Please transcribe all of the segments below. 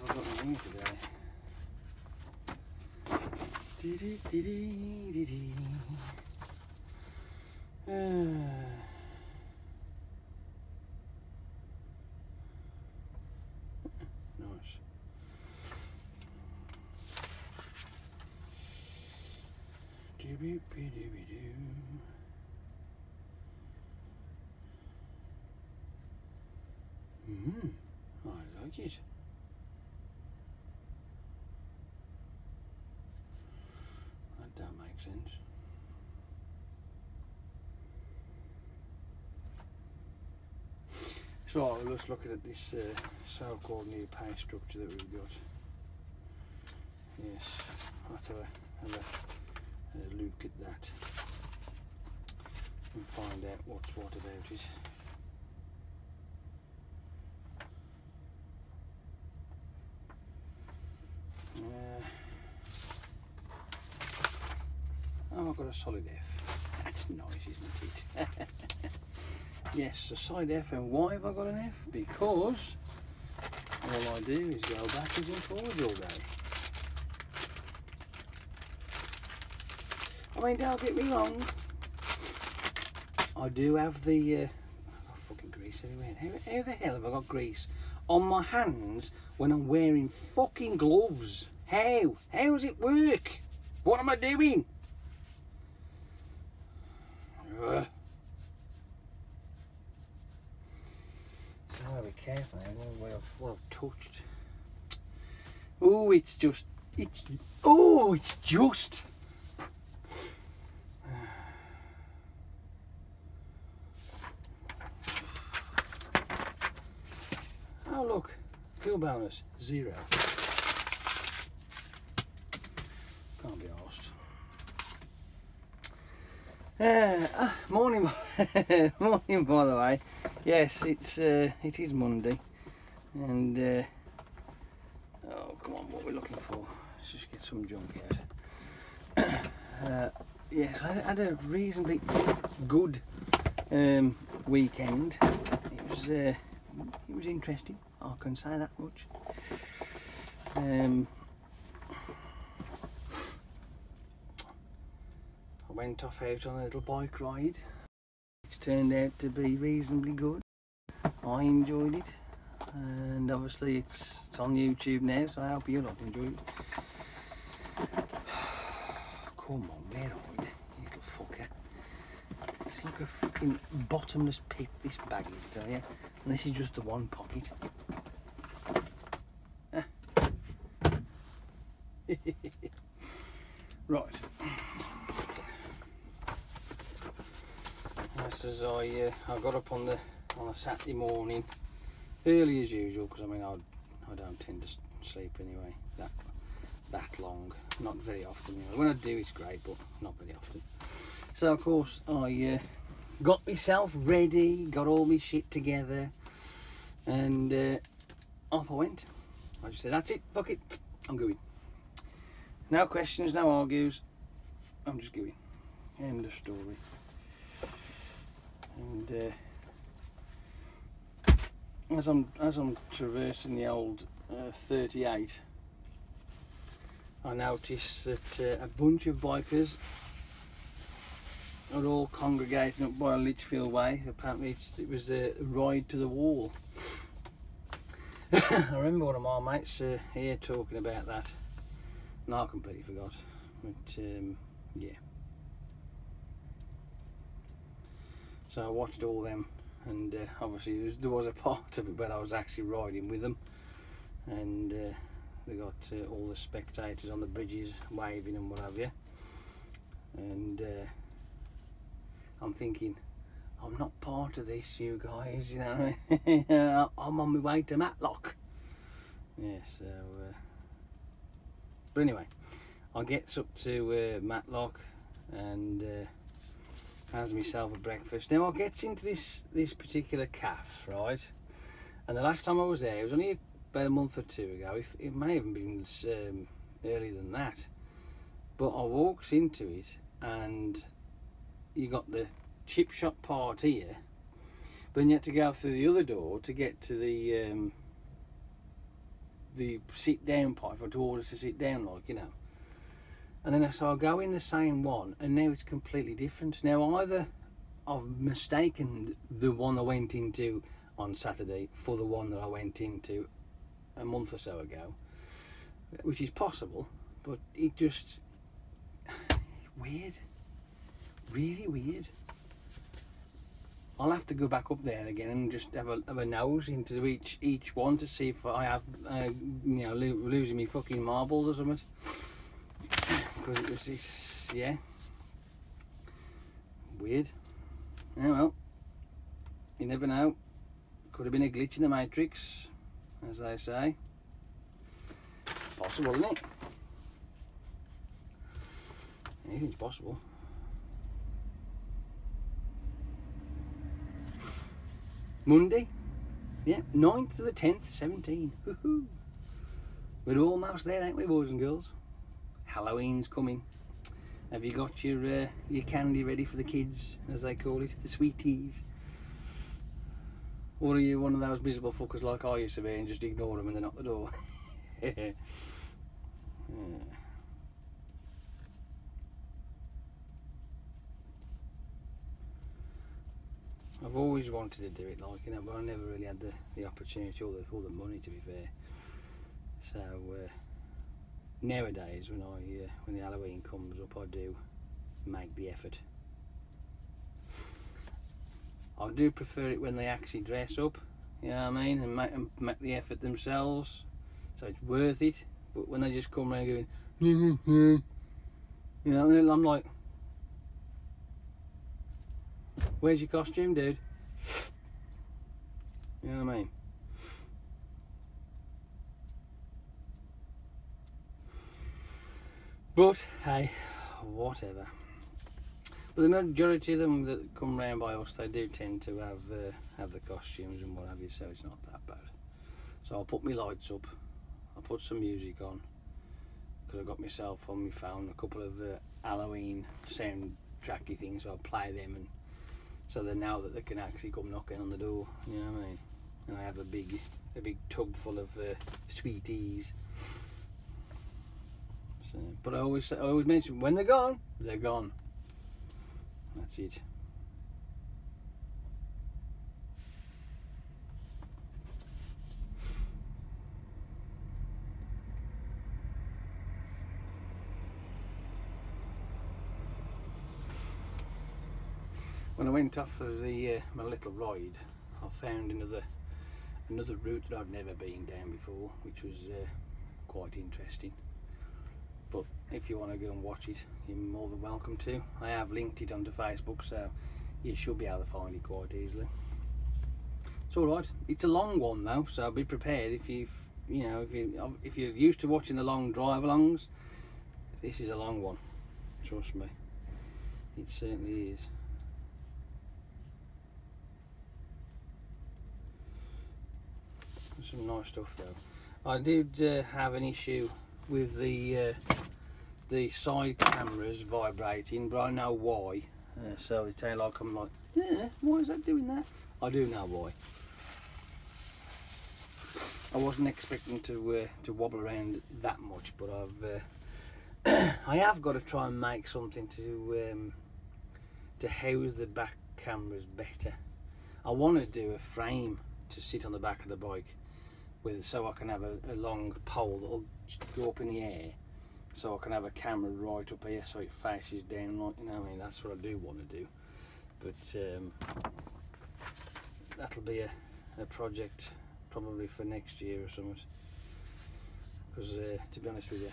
have I got in here today? Nice. I like it. That don't make sense. So let's look at this so-called new pay structure that we've got. Yes, I'll have to have a look at that and find out what's what about it. Oh, I've got a solid F. That's nice, isn't it? Yes, a solid F. And why have I got an F? Because all I do is go backwards and forwards all day. I mean, don't get me wrong, I do have the I've got fucking grease everywhere. How the hell have I got grease on my hands when I'm wearing fucking gloves? How does it work? What am I doing? Ugh. So I'll be careful now what I've touched. Oh, it's just. Oh look, fuel bonus 0. Can't be arsed. Morning, morning. By the way, yes, it is Monday, and oh come on, what we're looking for? Let's just get some junk out. Yes, I had a reasonably good weekend. It was interesting. I can say that much. I went off out on a little bike ride. It's turned out to be reasonably good. I enjoyed it, and obviously it's on YouTube now, so I hope you lot enjoy it. Come on, where are you, you little fucker? It's like a fucking bottomless pit, this bag is, I tell you. And this is just the one pocket. Right. Just as I got up on a Saturday morning, early as usual, because I mean I don't tend to sleep anyway that long, not very often. You know. When I do, it's great, but not very often. So of course I got myself ready, got all my shit together, and off I went. I just said, that's it, fuck it, I'm going. No questions, no argues, I'm just going. End of story. And as I'm traversing the old 38, I noticed that a bunch of bikers are all congregating up by Litchfield Way. Apparently it was a ride to the wall. I remember one of my mates here talking about that, and I completely forgot. But yeah. So I watched all them, and obviously there was a part of it where I was actually riding with them, and they got all the spectators on the bridges waving and what have you. And I'm thinking, I'm not part of this, you guys, you know. I'm on my way to Matlock. Yeah, so but anyway, I get up to Matlock and has myself a breakfast. Now I get into this particular cafe, right? And the last time I was there, it was only about a month or two ago. It may have been earlier than that. But I walks into it, and you got the chip shop part here, but then you had to go through the other door to get to the sit down part for to order to sit down, like, you know. And then so I go in the same one, and now it's completely different. Now either I've mistaken the one I went into on Saturday for the one that I went into a month or so ago, which is possible, but it just weird, really weird. I'll have to go back up there again and just have a nose into each one to see if I have, you know, losing me fucking marbles or something. Because it was this, yeah, weird. Oh well, you never know. Could have been a glitch in the matrix, as they say. It's possible, isn't it? Anything's possible. Monday, yeah, 9th to the 10th, 17. Woohoo! We're almost there, ain't we, boys and girls? Halloween's coming. Have you got your candy ready for the kids, as they call it, the sweeties? Or are you one of those miserable fuckers like I used to be and just ignore them when they knock the door? Yeah. I've always wanted to do it, like, you know, but I never really had the opportunity or the money, to be fair. So nowadays, when the Halloween comes up, I do make the effort. I do prefer it when they actually dress up, you know what I mean, and make the effort themselves, so it's worth it. But when they just come around going, you know, I'm like, where's your costume, dude? You know what I mean? But hey, whatever. But the majority of them that come round by us, they do tend to have the costumes and what have you, so it's not that bad. So I'll put my lights up, I'll put some music on, because I've got myself on my phone a couple of Halloween soundtracky things, so I'll play them, and so they know that they can actually come knocking on the door, you know what I mean? And I have a big tub full of sweeties. So, but I always mention, when they're gone, they're gone. That's it. When I went off for my little ride, I found another route that I'd never been down before, which was quite interesting. But if you want to go and watch it, you're more than welcome to. I have linked it onto Facebook, so you should be able to find it quite easily. It's all right. It's a long one though, so be prepared if if you're used to watching the long drive-alongs. This is a long one. Trust me, it certainly is. Some nice stuff though. I did have an issue with the side cameras vibrating, but I know why. So it's like I'm like, yeah, why is that doing that? I do know why. I wasn't expecting to wobble around that much, but I have got to try and make something to house the back cameras better. I want to do a frame to sit on the back of the bike with, so I can have a long pole that'll go up in the air, so I can have a camera right up here so it faces down, like, you know what I mean. That's what I do want to do, but that'll be a project probably for next year or something, because to be honest with you,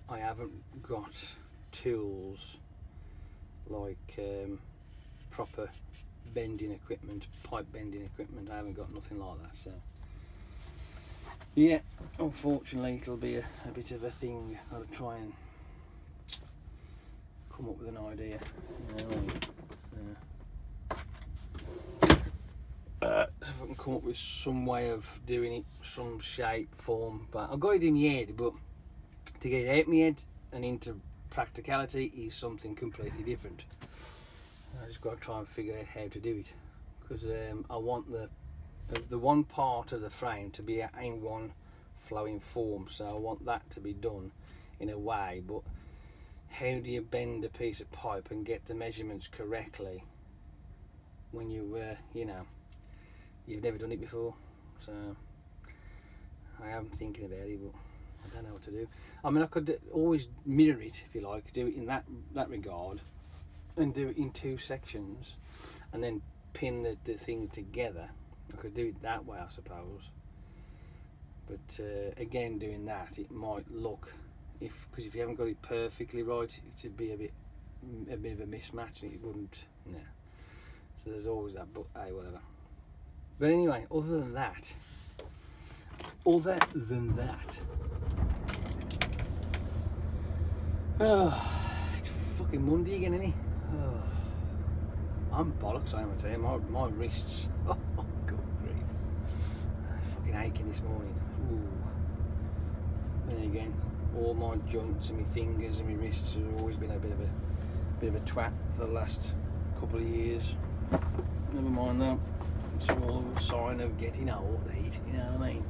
I haven't got tools like proper bending equipment, pipe bending equipment. I haven't got nothing like that, so yeah, unfortunately it'll be a bit of a thing. I'll try and come up with an idea, you know, so if I can come up with some way of doing it, some shape, form. But I've got it in my head, but to get it out my head and into practicality is something completely different. I just got to try and figure out how to do it, because I want the one part of the frame to be in one flowing form, so I want that to be done in a way. But how do you bend a piece of pipe and get the measurements correctly when you you know, you've never done it before? So I am thinking about it, but I don't know what to do. I mean, I could always mirror it, if you like, do it in that regard, and do it in 2 sections, and then pin the thing together. I could do it that way, I suppose. But again, doing that, it might look, because if you haven't got it perfectly right, it'd be a bit of a mismatch, and it wouldn't. No. So there's always that. But hey, whatever. But anyway, other than that. Oh, it's fucking Monday again, isn't it? Oh, I'm bollocks, I am, I tell you. My wrists. Oh, good grief. They're fucking aching this morning. Ooh. Then again, all my joints and my fingers and my wrists have always been a bit of a twat for the last couple of years. Never mind that. It's all a sign of getting old, you know what I mean?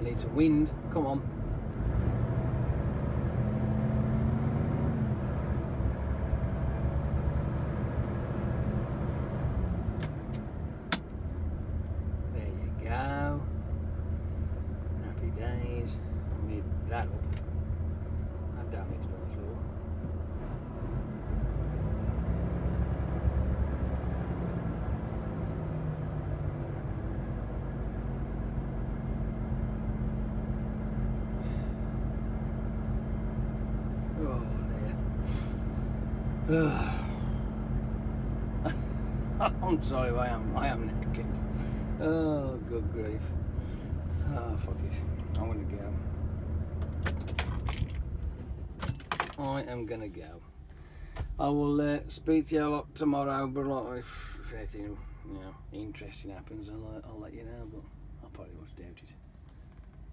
It's a wind, come on. There you go. Happy days. Need that up. And down it to the floor. I'm sorry, I am naked. Oh, good grief. Oh, fuck it. I'm gonna go. I am gonna go. I will speak to you a lot tomorrow, but like, if anything, you know, interesting happens, I'll let you know. But I'll probably much doubt it.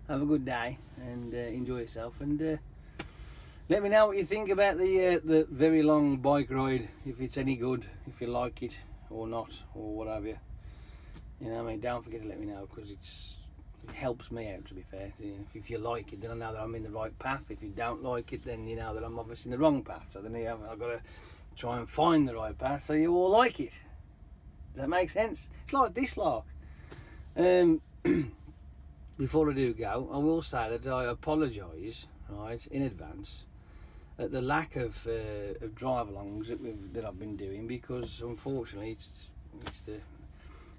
Have a good day and enjoy yourself, and let me know what you think about the very long bike ride, if it's any good, if you like it or not, or what have you. You know what I mean? Don't forget to let me know, because it helps me out, to be fair. If you like it, then I know that I'm in the right path. If you don't like it, then you know that I'm obviously in the wrong path. So then I've got to try and find the right path so you all like it. Does that make sense? It's like this lark. Before I do go, I will say that I apologise, right, in advance, at the lack of drive-alongs that I've been doing, because unfortunately it's the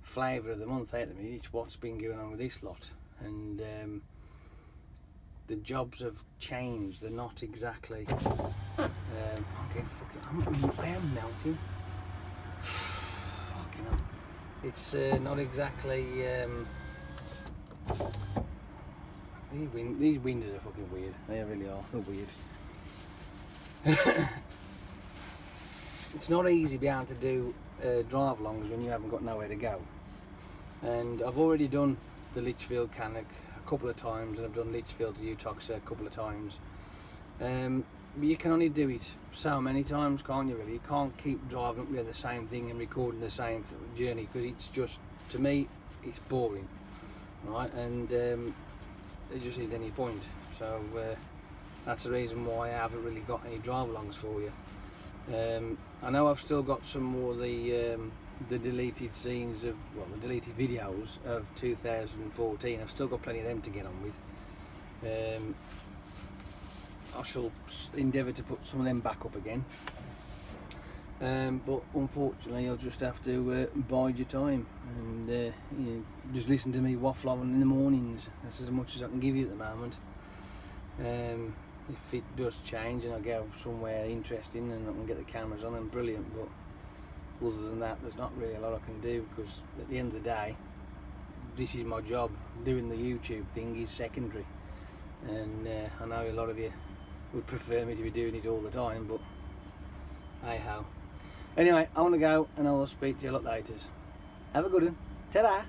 flavour of the month out of me. It's what's been going on with this lot, and the jobs have changed. They're not exactly. Okay, I am melting. Fucking hell. It's not exactly. These windows are fucking weird. They really are. They're weird. It's not easy being able to do drive-alongs when you haven't got nowhere to go. And I've already done the Lichfield Cannock a couple of times, and I've done Lichfield to Uttoxeter a couple of times. But you can only do it so many times, can't you, really? You can't keep driving up there the same thing and recording the same journey, because it's just, to me, it's boring, right? And there just isn't any point. So that's the reason why I haven't really got any drive-alongs for you. I know I've still got some more of the deleted scenes of, well, the deleted videos of 2014. I've still got plenty of them to get on with. I shall endeavour to put some of them back up again. But unfortunately, I'll just have to bide your time and you know, just listen to me waffle on in the mornings. That's as much as I can give you at the moment. If it does change and I go somewhere interesting and I can get the cameras on, then brilliant. But other than that, there's not really a lot I can do, because at the end of the day, this is my job. Doing the YouTube thing is secondary, and I know a lot of you would prefer me to be doing it all the time, but hey ho. Anyway, I want to go, and I will speak to you a lot later. Have a good one. Ta-da!